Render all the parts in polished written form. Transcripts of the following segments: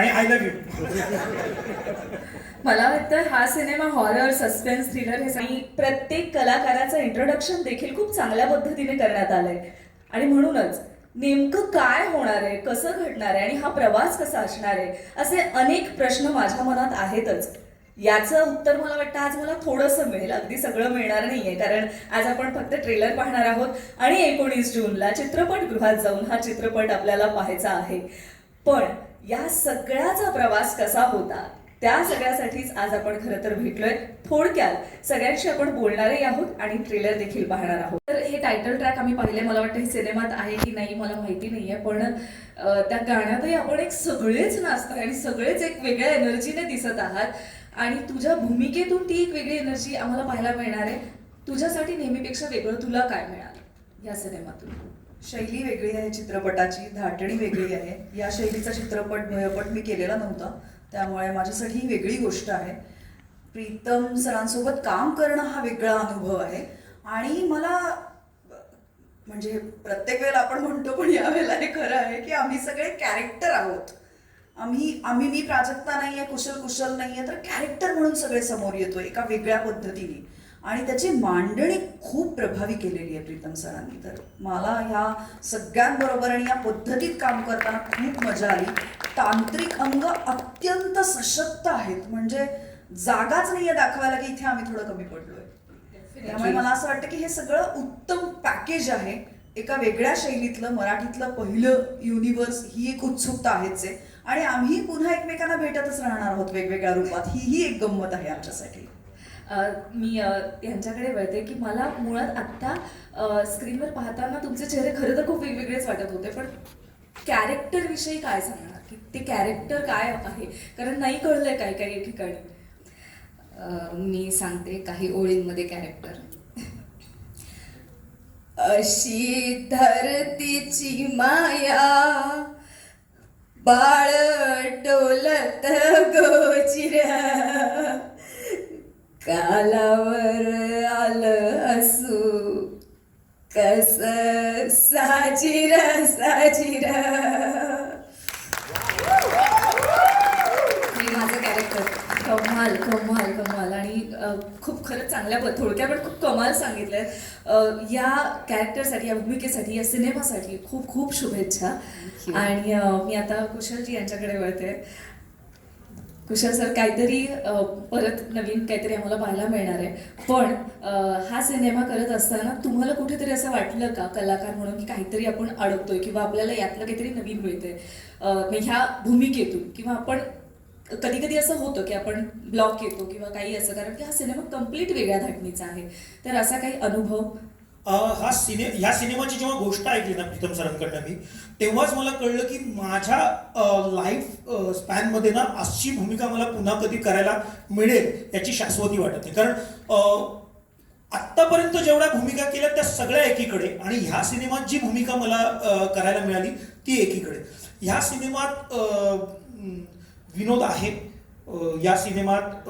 आणि I love you. मला वाटतं हा सिनेमा हॉरर, सस्पेन्स, थ्रिलर हे आणि प्रत्येक कलाकाराचं इंट्रोडक्शन देखील खूप चांगल्या पद्धतीने करण्यात आलंय. आणि म्हणूनच नेमकं काय होणार आहे, कसं घडणार आहे आणि हा प्रवास कसा असणार आहे, असे अनेक प्रश्न माझ्या मनात आहेतच. याचं उत्तर मला वाटतं आज मला थोडंसं मिळेल, अगदी सगळं मिळणार नाहीये, कारण आज आपण फक्त ट्रेलर पाहणार आहोत आणि 19 जूनला चित्रपटगृहात जाऊन हा चित्रपट आपल्याला पाहायचा आहे. पण या सगळ्याचा प्रवास कसा होता, त्या सगळ्यासाठीच आज आपण खरं तर भेटलोय. थोडक्यात सगळ्यांशी आपण बोलणारही आहोत आणि ट्रेलर देखील पाहणार आहोत. तर हे टायटल ट्रॅक आम्ही पाहिले, मला वाटतं हे सिनेमात आहे की नाही मला माहिती नाहीये, पण त्या गाण्यातही आपण एक सगळेच नाचतोय आणि सगळेच एक वेगळ्या एनर्जीने दिसत आहात आणि तुझ्या भूमिकेतून ती एक वेगळी एनर्जी आम्हाला पाहायला मिळणार आहे. तुझ्यासाठी नेहमीपेक्षा वेगळं तुला काय मिळालं या सिनेमातून? शैली वेगळी आहे चित्रपटाची, धाटणी वेगळी आहे. या शैलीचा चित्रपट मी केलेला नव्हता, त्यामुळे माझ्यासाठी ही वेगळी गोष्ट आहे. प्रीतम सरांसोबत काम करणं हा वेगळा अनुभव आहे आणि मला म्हणजे प्रत्येक वेळेला आपण म्हणतो पण यावेळेला हे खरं आहे की आम्ही सगळे कॅरेक्टर आहोत. मी प्राजक्ता नाही आहे, कुशल नाही आहे, तर कॅरेक्टर म्हणून सगळे समोर येतो एका वेगळ्या पद्धतीने आणि त्याची मांडणी खूप प्रभावी केलेली आहे प्रीतम सरांनी. तर मला ह्या सगळ्यांबरोबर आणि या पद्धतीत काम करताना खूप मजा आली. तांत्रिक अंग अत्यंत सशक्त आहेत, म्हणजे जागाच नाहीये दाखवायला की इथे आम्ही थोडं कमी पडलोय. त्यामुळे मला असं वाटतं की हे सगळं उत्तम पॅकेज आहे. एका वेगळ्या शैलीतलं मराठीतलं पहिलं युनिव्हर्स ही एक उत्सुकता आहेच आहे आणि आम्ही पुन्हा एकमेकांना भेटतच राहणार आहोत वेगवेगळ्या रूपात. ही एक गंमत आहे आमच्यासाठी. मी यांच्याकडे वळते की मला मुळात आत्ता स्क्रीनवर पाहताना तुमचे चेहरे खरं तर खूप वेगवेगळेच वाटत होते, पण कॅरेक्टर विषयी काय सांगणार की ते कॅरेक्टर काय आहे, कारण नाही कळलंय काही काही ठिकाणी. मी सांगते काही ओळींमध्ये कॅरेक्टर. अशी धरतीची माया बाळ डोलत गोचिर कालावर आलं असू कस साजिर साजिर. माझं कॅरेक्टर. कमाल कमाल कमाल आणि खूप खरंच चांगल्या थोडक्या पण खूप कमाल सांगितलंय. या कॅरेक्टरसाठी, या भूमिकेसाठी, या सिनेमासाठी खूप खूप शुभेच्छा. आणि मी आता कुशलजी यांच्याकडे वळते. कुशल सर, काहीतरी परत नवीन काहीतरी आम्हाला पाहायला मिळणार आहे, पण हा सिनेमा करत असताना तुम्हाला कुठेतरी असं वाटलं का कलाकार म्हणून की काहीतरी आपण अडकतोय किंवा आपल्याला यातलं काहीतरी नवीन मिळतंय ह्या भूमिकेतून, किंवा आपण कधी कधी असं होतं की आपण ब्लॉक येतो किंवा काही असं, कारण की हा सिनेमा कम्प्लीट वेगळ्या धाटणीचा आहे, तर असा काही अनुभव? ह्या सिनेमाची जेव्हा गोष्ट ऐकली ना प्रीतम सरांकडनं मी, तेव्हाच मला कळलं की माझ्या लाईफ स्पॅनमध्ये ना अशी भूमिका मला पुन्हा कधी करायला मिळेल याची शाश्वती वाटत नाही. कारण आत्तापर्यंत जेवढ्या भूमिका केल्या त्या सगळ्या एकीकडे आणि ह्या सिनेमात जी भूमिका मला करायला मिळाली ती एकीकडे. ह्या सिनेमात विनोद आहे, या सिनेमात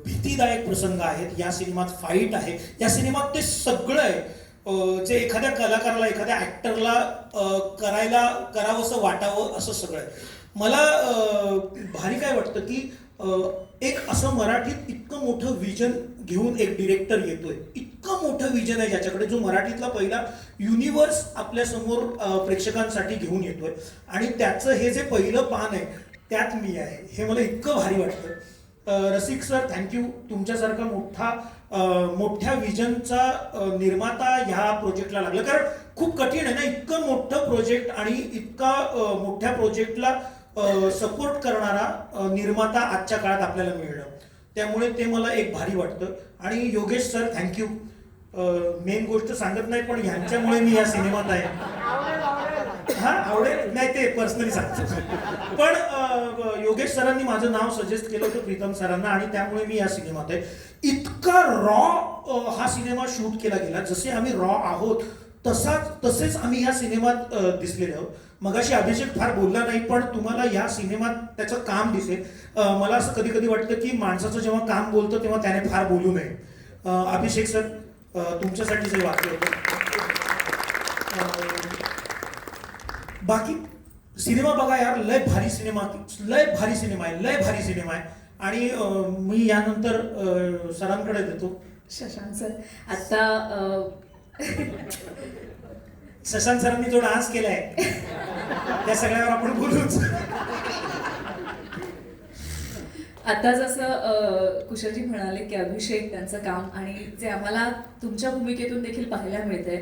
भीतीदायक प्रसंग आहेत, या सिनेमात फाईट आहे, या सिनेमात ते सगळं आहे जे एखाद्या कलाकाराला, एखाद्या ॲक्टरला करावंसं वाटावं असं सगळं आहे. मला भारी काय वाटतं की एक असं मराठीत इतकं मोठं विजन घेऊन एक डिरेक्टर येतोय, इतकं मोठं विजन आहे ज्याच्याकडे, जो मराठीतला पहिला युनिव्हर्स आपल्यासमोर प्रेक्षकांसाठी घेऊन येतोय आणि त्याचं हे जे पहिलं पान आहे त्यात मी आहे. हे मला इतकं भारी वाटतं. रसिक सर, थँक्यू. तुमच्यासारखा मोठ्या विजनचा निर्माता ह्या प्रोजेक्टला लागला, कारण खूप कठीण आहे ना इतकं मोठं प्रोजेक्ट आणि इतका मोठ्या प्रोजेक्टला सपोर्ट करणारा निर्माता आजच्या काळात आपल्याला मिळणं, त्यामुळे ते मला एक भारी वाटतं. आणि योगेश सर, थँक्यू. मेन गोष्ट सांगत नाही, पण ह्यांच्यामुळे मी या सिनेमात आहे. हा, आवडेल नाही ते पर्सनली सांगतो, पण योगेश सरांनी माझं नाव सजेस्ट केलं होतं प्रीतम सरांना आणि त्यामुळे मी या सिनेमात आहे. इतका रॉ हा सिनेमा शूट केला गेला, जसे आम्ही रॉ आहोत तसेच आम्ही ह्या सिनेमात दिसलेले आहोत. मगाशी अभिषेक फार बोलला नाही, पण तुम्हाला ह्या सिनेमात त्याचं काम दिसेल. मला असं कधी कधी वाटतं की माणसाचं जेव्हा काम बोलतं तेव्हा त्याने फार बोलू नये. अभिषेक सर, तुमच्यासाठी जे वाक्य होतं. बाकी सिनेमा बघा यार, लय भारी सिनेमा आहे, लय भारी सिनेमा आहे. आणि मी यानंतर सरांकडे देतो. शशांक सर, आता शशांक सरांनी जो डान्स केलाय त्या सगळ्यावर आपण बोलूच. आता जसं कुशलजी म्हणाले की अभिषेक त्यांचं काम आणि जे आम्हाला तुमच्या भूमिकेतून देखील पाहायला मिळतंय,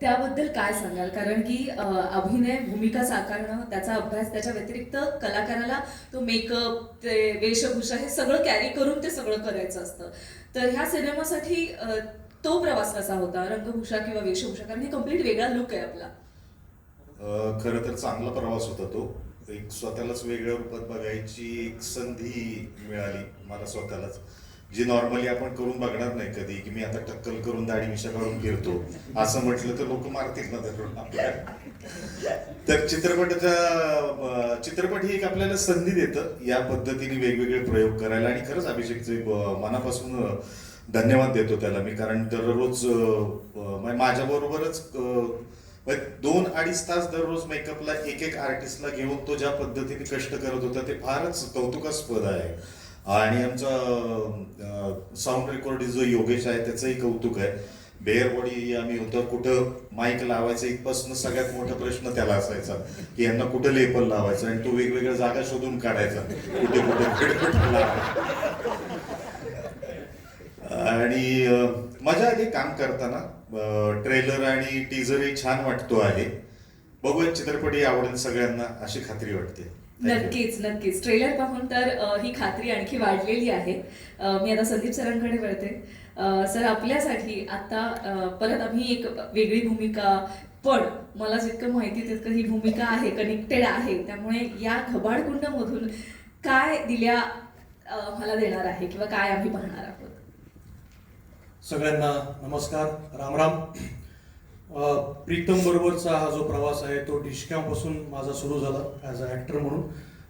त्याबद्दल काय सांगाल? कारण की अभिनय, भूमिका साकारणं, त्याचा अभ्यास, त्याच्या व्यतिरिक्त कलाकाराला तो मेकअप, ते वेशभूषा, हे सगळं कॅरी करून ते सगळं करायचं असतं. तर ह्या सिनेमासाठी तो प्रवास कसा होता, रंगभूषा किंवा वेशभूषा? कारण हे कम्प्लीट वेगळा लुक आहे आपला. खरं तर चांगला प्रवास होता तो. एक स्वतःलाच वेगळ्या रूपात बघायची एक संधी मिळाली मला स्वतःलाच, जी नॉर्मली आपण करून बघणार नाही कधी, की मी आता टक्कल करून दाढी मिशा काढून फिरतो असं म्हटलं तर लोक मारतील ना धरून आपल्याला. तर चित्रपट ही एक आपल्याला संधी देतं या पद्धतीने वेगवेगळे प्रयोग करायला. आणि खरंच अभिषेकचे मनापासून धन्यवाद देतो त्याला मी, कारण दररोज माझ्या बरोबरच 2-2.5 तास दररोज मेकअपला एक आर्टिस्टला घेऊन तो ज्या पद्धतीने कष्ट करत होता ते फारच कौतुकास्पद आहे. आणि आमचा साऊंड रेकॉर्ड जो योगेश आहे त्याचंही कौतुक आहे. बेअर बॉडी आम्ही होतं, कुठं माईक लावायचं इथपासून सगळ्यात मोठा प्रश्न त्याला असायचा की यांना कुठं लेबल लावायचं, आणि तो वेगवेगळ्या जागा शोधून काढायचा कुठे कुठे लावायचं. आणि मजा आली काम करताना. ट्रेलर आणि टीजरही छान वाटतो आहे. बघूया चित्रपटही आवडेल सगळ्यांना अशी खात्री वाटते. नक्कीच ट्रेलर पाहून तर ही खात्री आणखी वाढलेली आहे. मी आता संदीप सरांकडे वळते. सर, आपल्यासाठी आता परत आम्ही एक वेगळी भूमिका, पण मला जितकं माहिती तितकं ही भूमिका आहे, कनेक्टेड आहे. त्यामुळे या घबाडकुंड मधून काय दिल्या मला देणार आहे किंवा काय आम्ही पाहणार आहोत? सगळ्यांना नमस्कार, रामराम. प्रीतम बरोबरचा हा जो प्रवास आहे तो डिशक्यापासून माझा सुरू झाला ॲज अ ॲक्टर म्हणून.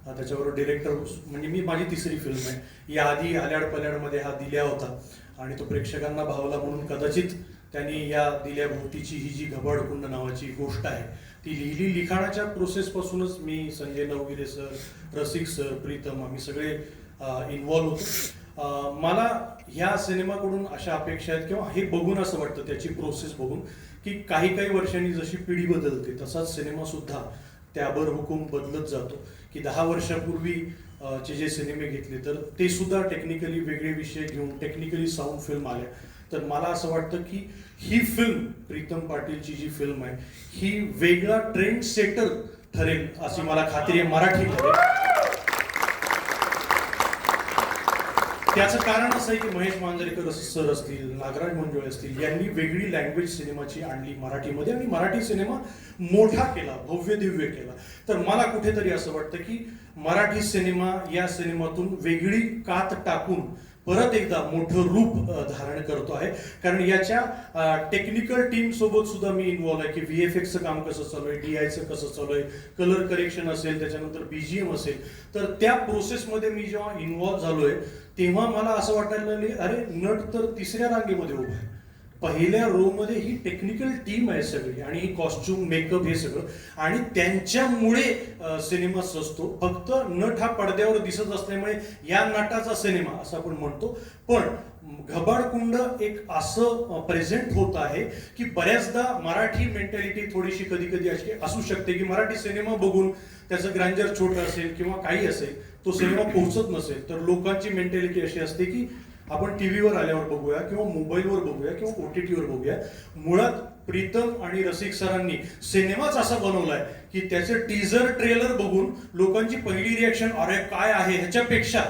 त्याच्याबरोबर डिरेक्टर म्हणजे माझी तिसरी फिल्म आहे. याआधी आल्याड पल्याडमध्ये हा दिल्या होता आणि तो प्रेक्षकांना भावला म्हणून कदाचित त्यांनी या दिल्याभोवतीची ही जी घबाडकुंड नावाची गोष्ट आहे ती लिहिली. लिखाणाच्या प्रोसेसपासूनच मी, संजय नवगिरे सर, रसिक सर, प्रीतम, आम्ही सगळे इन्व्हॉल्व होतो. मला ह्या सिनेमाकडून अशा अपेक्षा आहेत किंवा हे बघून असं वाटतं त्याची प्रोसेस बघून की काही वर्षांनी जशी पिढी बदलते तसाच सिनेमा सुद्धा त्याबर हुकूम बदलत जातो. की 10 वर्षापूर्वी चे जे सिनेमे घेतले तर ते सुद्धा टेक्निकली वेगळे विषय घेऊन टेक्निकली साऊंड फिल्म आल्या. तर मला असं वाटतं की ही फिल्म, प्रीतम पाटीलची जी फिल्म आहे ही वेगळा ट्रेंड सेटर ठरेल अशी मला खात्री आहे मराठीमध्ये. त्याचं कारण असं आहे की महेश मांजरेकर सर असतील, नागराज मंजुळे असतील, यांनी वेगळी लँग्वेज सिनेमाची आणली मराठीमध्ये आणि मराठी सिनेमा मोठा केला, भव्य दिव्य केला. तर मला कुठेतरी असं वाटतं की मराठी सिनेमा या सिनेमातून वेगळी कात टाकून परत एकदा मोठं रूप धारण करतो आहे. कारण याच्या टेक्निकल टीम सोबत सुद्धा मी इन्व्हॉल्व आहे की VFXचं काम कसं चालू आहे, DIचं कसं चालू आहे, कलर करेक्शन असेल, त्याच्यानंतर BGM असेल. तर त्या प्रोसेसमध्ये मी जेव्हा इन्व्हॉल्व झालोय तेव्हा मला असं वाटायला लागले, अरे नट तर तिसऱ्या रांगेमध्ये उभा आहे, पहिल्या रो मध्ये ही टेक्निकल टीम आहे सगळी आणि ही कॉस्ट्युम, मेकअप हे सगळं, आणि त्यांच्यामुळे सिनेमा सजतो. फक्त नट हा पडद्यावर दिसत असल्यामुळे या नटाचा सिनेमा असं आपण म्हणतो. पण घबाडकुंड एक असं प्रेझेंट होत आहे की बऱ्याचदा मराठी मेंटॅलिटी थोडीशी कधी अशी असू शकते की मराठी सिनेमा बघून त्याचं ग्रँजर छोटं असेल किंवा काही असेल, तो सिनेमा पोहोचत नसेल. तर लोकांची मेंटॅलिटी अशी असते की आपण टीव्हीवर आल्यावर बघूया किंवा मोबाईलवर बघूया किंवा OTT वर बघूया. मुळात प्रीतम आणि रसिक सरांनी सिनेमाच असा बनवलाय की त्याचे टीजर ट्रेलर बघून लोकांची पहिली रिॲक्शन अरे काय आहे ह्याच्यापेक्षा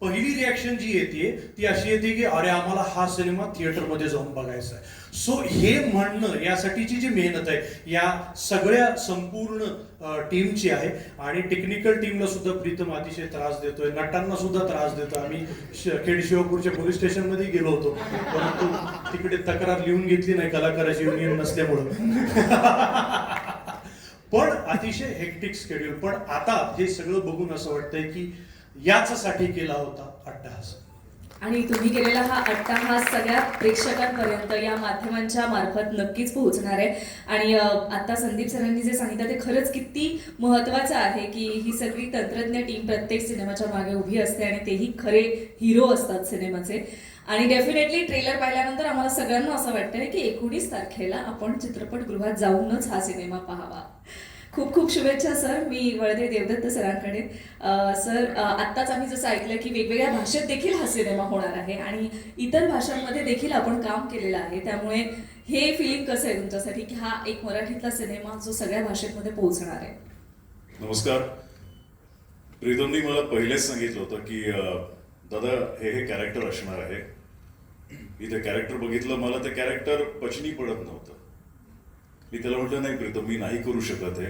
पहिली रिॲक्शन जी येते ती अशी येते की अरे आम्हाला हा सिनेमा थिएटरमध्ये जाऊन बघायचा आहे. सो हे म्हणणं, यासाठीची जी मेहनत आहे या सगळ्या संपूर्ण टीमची आहे. आणि टेक्निकल टीमला सुद्धा प्रीतम अतिशय त्रास देतोय, नटांना सुद्धा त्रास देतोय. आम्ही खेड शिवापूरच्या पोलीस स्टेशनमध्ये गेलो होतो, परंतु तिकडे तक्रार लिहून घेतली नाही कलाकाराची युनियन नसल्यामुळं. पण अतिशय हेक्टिक शेड्यूल. पण आता हे सगळं बघून असं वाटतंय की याच्यासाठी केला होता अट्टहास. आणि तुम्ही केलेला हा अट्टाहास सगळ्या प्रेक्षकांपर्यंत या माध्यमांच्या मार्फत नक्कीच पोहोचणार आहे. आणि आता संदीप सरांनी जे सांगितलं ते खरंच किती महत्त्वाचं आहे की ही सगळी तंत्रज्ञ टीम प्रत्येक सिनेमाच्या मागे उभी असते आणि तेही खरे हिरो असतात सिनेमाचे. आणि डेफिनेटली ट्रेलर पाहिल्यानंतर आम्हाला सगळ्यांना असं वाटतंय की 19 तारखेला आपण चित्रपटगृहात जाऊनच हा सिनेमा पाहावा. खूप खूप शुभेच्छा सर. मी वळते देवदत्त सरांकडे. सर, आत्ताच आम्ही जसं ऐकलं की वेगवेगळ्या भाषेत देखील हा सिनेमा होणार आहे आणि इतर भाषांमध्ये देखील आपण काम केलेलं आहे, त्यामुळे हे फिलिंग कसं आहे तुमच्यासाठी की हा एक मराठीतला सिनेमा जो सगळ्या भाषेमध्ये पोहोचणार आहे? नमस्कार. प्रीतमनी मला पहिलेच सांगितलं होतं की दादा हे कॅरेक्टर असणार आहे. मी ते कॅरेक्टर बघितलं, मला ते कॅरेक्टर पचनी पडत नव्हतं. मी त्याला म्हटलं नाही प्रीतम, मी नाही करू शकत आहे.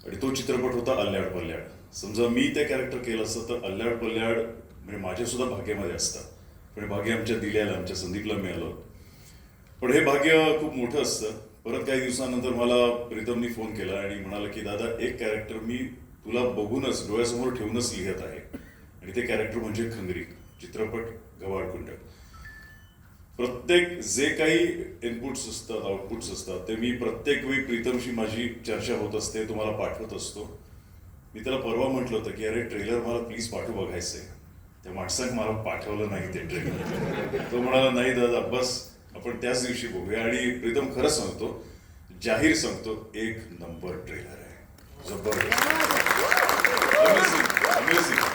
आणि तो चित्रपट होता अल्ल्याड पल्ल्याड. समजा मी ते कॅरेक्टर केलं असतं तर अल्ल्याड पल्ल्याड म्हणजे माझ्या सुद्धा भाग्यामध्ये असतं, पण भाग्य आमच्या दिल्याला, आमच्या संदीपला मिळालं. पण हे भाग्य खूप मोठं असतं. परत काही दिवसानंतर मला प्रीतमनी फोन केला आणि म्हणाला की दादा एक कॅरेक्टर मी तुला बघूनच डोळ्यासमोर ठेवूनच लिहित आहे, आणि ते कॅरेक्टर म्हणजे खंगरी, चित्रपट घबाडकुंड. प्रत्येक जे काही इनपुट्स असतात, आउटपुट्स असतात, ते मी प्रत्येक वेळी प्रीतमशी माझी चर्चा होत असते, तुम्हाला पाठवत असतो. मी त्याला परवा म्हटलं होतं की अरे ट्रेलर मला प्लीज पाठव, बघायचंय. त्या माणसाने मला पाठवलं नाही ते ट्रेलर. तो म्हणाला नाही दादा बस आपण त्याच दिवशी बघूया. आणि प्रीतम खरंच सांगतो, जाहीर सांगतो, 1 नंबर ट्रेलर आहे. जबरदस्त, अमेझिंग अमेझिंग.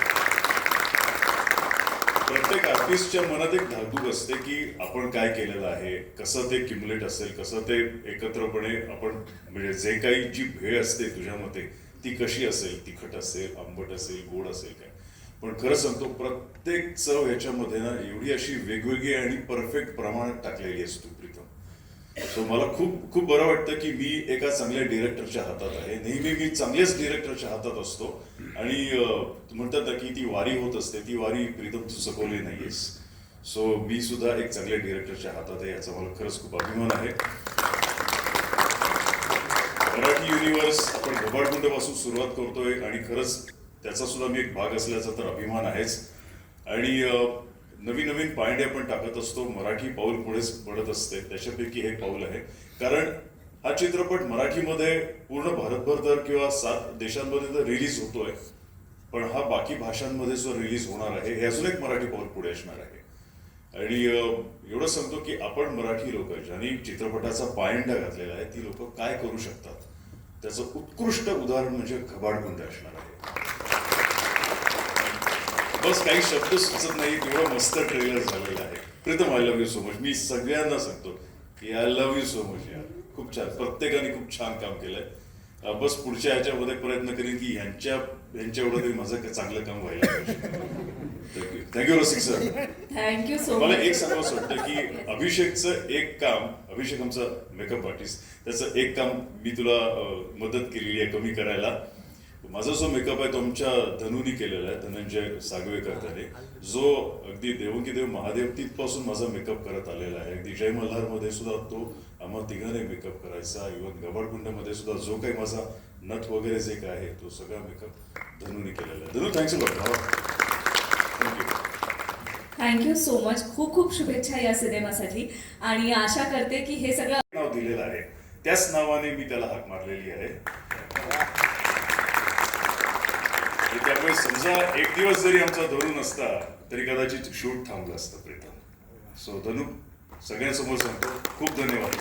प्रत्येक आर्टिस्टच्या मनात एक धाकधूक असते की आपण काय केलेलं आहे, कसं ते क्युमुलेट असेल, कसं ते एकत्रपणे आपण म्हणजे जे काही जी भेळ असते तुझ्या मते ती कशी असेल, तिखट असेल, आंबट असेल, गोड असेल काय. पण खरं सांगतो प्रत्येक चव ह्याच्यामध्ये ना एवढी अशी वेगवेगळी आणि परफेक्ट प्रमाणात टाकलेली असतो प्रीतम. सो मला खूप खूप बरं वाटतं की मी एका चांगल्या डिरेक्टरच्या हातात आहे. नेहमी मी चांगल्याच डिरेक्टरच्या हातात असतो. आणि म्हणतात ना की ती वारी होत असते, ती वारी प्रीतम तू चुकवली नाहीयेस. सो मी सुद्धा एक चांगल्या डिरेक्टरच्या हातात आहे, याचा मला खरंच खूप अभिमान आहे. मराठी युनिव्हर्स आपण घबाडकुंडपासून सुरुवात करतोय आणि खरंच त्याचा सुद्धा मी एक भाग असल्याचा तर अभिमान आहेच. आणि नवीन नवीन पायंडे आपण टाकत असतो. मराठी पाऊल पुढेच पडत असते, त्याच्यापैकी हे पाऊल आहे. कारण हा चित्रपट मराठीमध्ये पूर्ण भारतभर तर किंवा 7 देशांमध्ये तर रिलीज होतोय, पण हा बाकी भाषांमध्ये जो रिलीज होणार आहे हे अजून एक मराठी पाऊल पुढे असणार आहे. आणि एवढं सांगतो की आपण मराठी लोक ज्यांनी चित्रपटाचा पायंडा घातलेला आहे ती लोक काय करू शकतात त्याचं उत्कृष्ट उदाहरण म्हणजे घबाडकुंड असणार आहे. बस काही शब्द सुचत नाही, एवढं मस्त ट्रेलर झालेलं आहे. Pritam I love you so much. मी सगळ्यांना सांगतो की I love you so much यार. खूप छान, प्रत्येकाने खूप छान काम केलंय. बस पुढच्या ह्याच्यामध्ये प्रयत्न करीन की यांच्या एवढं तरी माझं चांगलं काम व्हायला पाहिजे. थँक्यू रसिक सर. थँक्यू सो मला मच. एक सांगावं वाटतं की अभिषेकचं एक काम, अभिषेक आमचा मेकअप आर्टिस्ट, त्याचं एक काम मी तुला मदत केलेली आहे कमी करायला. माझा जो मेकअप आहे तो आमच्या धनुनी केलेला आहे, धनंजय सागवेकर त्याने, जो अगदी देवकी देव महादेव तिथपासून माझा मेकअप करत आलेला आहे. अगदी जय मल्हारमध्ये सुद्धा तो आम्हा तिघांनी मेकअप करायचा. इव्हन घबाडकुंडमध्ये सुद्धा जो काही माझा नथ वगैरे जे काय आहे तो सगळा मेकअप धनुनी केलेला आहे. Dhanu thanks a lot. Thank you. Thank you so much. खूप खूप शुभेच्छा या सिनेमासाठी. आणि आशा करते की हे सगळं नाव दिलेलं आहे त्याच नावाने मी त्याला हाक मारलेली आहे. त्यामुळे समजा एक दिवस जरी आमचा धनु नसता तरी कदाचित शूट थांबलं असतं प्रीतम. सो धनु सगळ्यांसमोर सांगतो खूप धन्यवाद.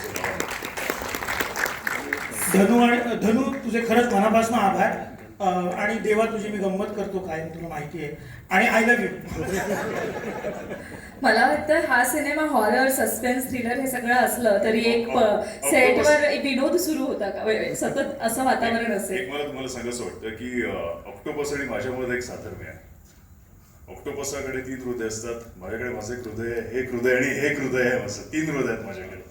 धनु तुझे खरंच मनापासून आभार. आणि देवा तुझी मी गंमत करतो कायम, तुला माहिती आहे. आणि आय लव्ह यू. मला वाटतं हा सिनेमा हॉरर, सस्पेन्स, थ्रिलर हे सगळं असलं तरी एक सेटवर एक विनोद सुरू होता का, सतत असं वातावरण असेल. एक मला तुम्हाला सांगायचं वाटतं की ऑक्टोपस आणि माझ्यामध्ये एक साधर्म्य आहे. ऑक्टोपसाकडे 3 हृदय असतात, माझ्याकडे माझं एक हृदय आहे, हे एक हृदय आणि हे एक हृदय आहे. माझं 3 हृदय आहेत माझ्याकडे.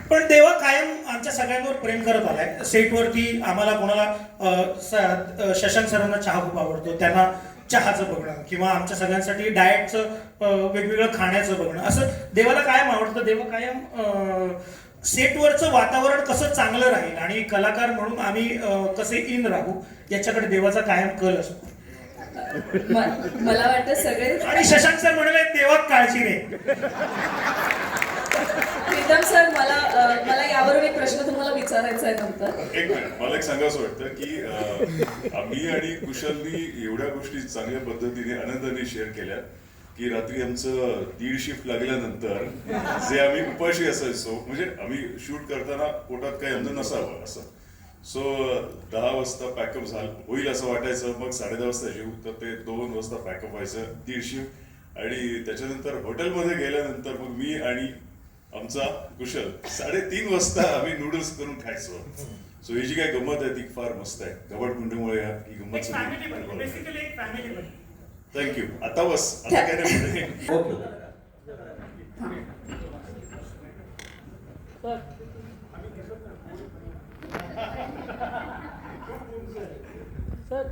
पण देवा कायम आमच्या सगळ्यांवर प्रेम करत आलाय. सेटवरती आम्हाला कोणाला शशांक सरांना चहा खूप आवडतो, त्यांना चहाचं बघणं किंवा आमच्या सगळ्यांसाठी डाएटचं वेगवेगळं खाण्याचं बघणं असं देवाला कायम आवडतं. देवा कायम सेटवरचं वातावरण कसं चांगलं राहील आणि कलाकार म्हणून आम्ही कसे इन राहू याच्याकडे देवाचा कायम कल असतो. मला वाटतं सगळे आणि शशांक सर म्हणाले तेव्हा काळजी रे. प्रीतम सर मला यावरून एक प्रश्न तुम्हाला विचारायचा आहे नंतर. एक मिनिट, मला एक सांगावं वाटतं की आम्ही आणि कुशलनी एवढ्या गोष्टी चांगल्या पद्धतीने आनंदाने शेअर केल्या की रात्री आमचं 1:30 शिफ्ट लागल्यानंतर जे आम्ही उपाशी असायचो, म्हणजे आम्ही शूट करताना पोटात काही अन्न नसावं असं, सो 10 वाजता पॅकअप झालं होईल असं वाटायचं, मग 10:30 वाजता जेऊ, तर ते 2 वाजता पॅकअप व्हायचं 1:30 शिफ्ट, आणि त्याच्यानंतर हॉटेलमध्ये गेल्यानंतर मग मी आणि आमचा कुशल 3:30 वाजता आम्ही नूडल्स करून खायचो. सो ही जी काय गंमत आहे ती फार मस्त आहे. कबाडकुंडीमुळे ही गंमत थँक्यू. आता बस, आता काय नाही. सर